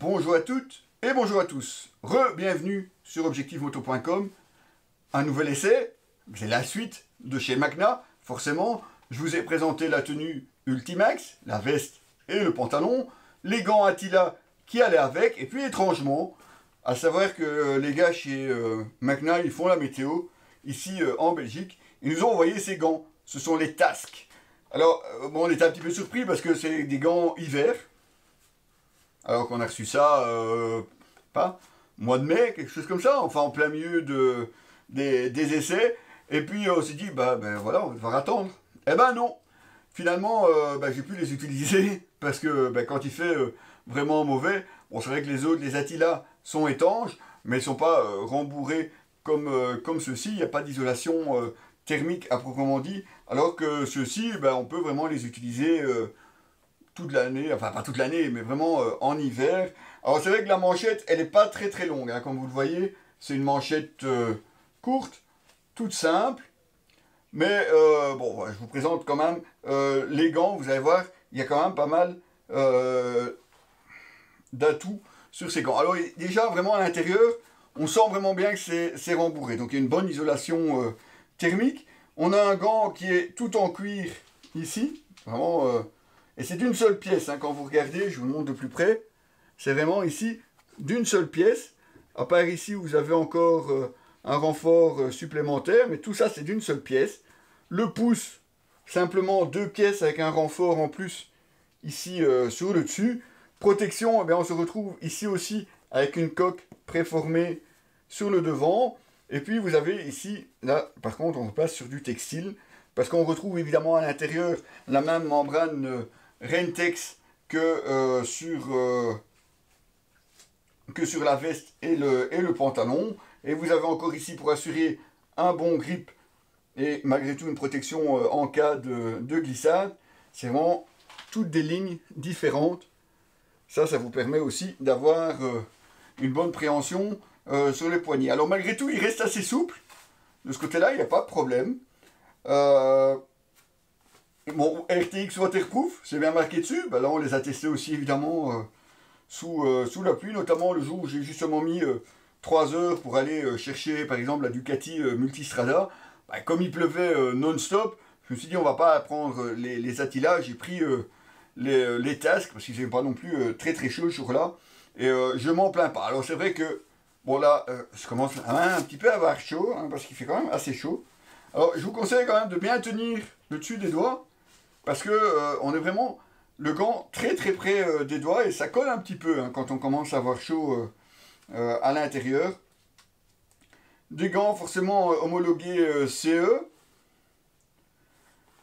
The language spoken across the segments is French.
Bonjour à toutes et bonjour à tous. Bienvenue sur objectifmoto.com. Un nouvel essai, c'est la suite de chez Magna. Forcément, je vous ai présenté la tenue Ultimax, la veste et le pantalon, les gants Attila qui allaient avec, et puis étrangement, à savoir que les gars chez Magna, ils font la météo, ici en Belgique, ils nous ont envoyé ces gants. Ce sont les Tasc. Alors, bon, on était un petit peu surpris parce que c'est des gants hiver. Alors qu'on a reçu ça, pas, mois de mai, quelque chose comme ça, enfin en plein milieu des essais. Et puis on s'est dit, ben voilà, on va devoir attendre. Eh ben non, finalement, j'ai pu les utiliser parce que quand il fait vraiment mauvais, bon, c'est vrai que les autres, les Attila, sont étanches, mais ils ne sont pas rembourrés comme ceux-ci. Il n'y a pas d'isolation thermique à proprement dit, alors que ceux-ci, on peut vraiment les utiliser toute l'année, enfin pas toute l'année, mais vraiment en hiver. Alors c'est vrai que la manchette, elle n'est pas très très longue, hein, comme vous le voyez, c'est une manchette courte, toute simple, mais bon, voilà, je vous présente quand même les gants, vous allez voir, il y a quand même pas mal d'atouts sur ces gants. Alors déjà, vraiment à l'intérieur, on sent vraiment bien que c'est rembourré, donc il y a une bonne isolation thermique. On a un gant qui est tout en cuir ici, vraiment... et c'est d'une seule pièce, hein, quand vous regardez, je vous montre de plus près, c'est vraiment ici d'une seule pièce, à part ici où vous avez encore un renfort supplémentaire, mais tout ça c'est d'une seule pièce. Le pouce, simplement deux pièces avec un renfort en plus ici sur le dessus. Protection, on se retrouve ici aussi avec une coque préformée sur le devant. Et puis vous avez ici, là par contre on passe sur du textile, parce qu'on retrouve évidemment à l'intérieur la même membrane Rentex que sur la veste et le pantalon. Et vous avez encore ici pour assurer un bon grip et malgré tout une protection en cas de glissade. C'est vraiment toutes des lignes différentes. Ça vous permet aussi d'avoir une bonne préhension sur les poignets. Alors malgré tout, il reste assez souple. De ce côté-là, il n'y a pas de problème. Bon, RTX waterproof, c'est bien marqué dessus. Là, on les a testés aussi, évidemment, sous la pluie, notamment le jour où j'ai justement mis 3 heures pour aller chercher, par exemple, la Ducati Multistrada. Comme il pleuvait non-stop, je me suis dit, on va pas prendre les Attila. J'ai pris les Tasc, parce qu'ils n'étaient pas non plus très très chaud ce jour-là. Et je m'en plains pas. Alors, c'est vrai que, bon là, je commence un petit peu à avoir chaud, hein, parce qu'il fait quand même assez chaud. Alors, je vous conseille quand même de bien tenir le dessus des doigts, parce que on est vraiment le gant très très près des doigts, et ça colle un petit peu hein, quand on commence à avoir chaud à l'intérieur. Des gants forcément homologués CE.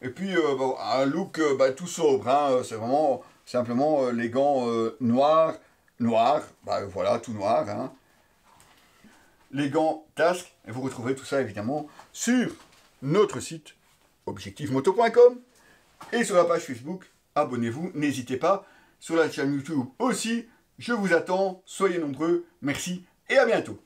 Et puis bon, un look tout sobre, hein, c'est vraiment simplement les gants noirs, voilà, tout noir. Hein. Les gants Tasc, et vous retrouverez tout ça évidemment sur notre site objectifmoto.com et sur la page Facebook. Abonnez-vous, n'hésitez pas. Sur la chaîne YouTube aussi, je vous attends, soyez nombreux, merci et à bientôt.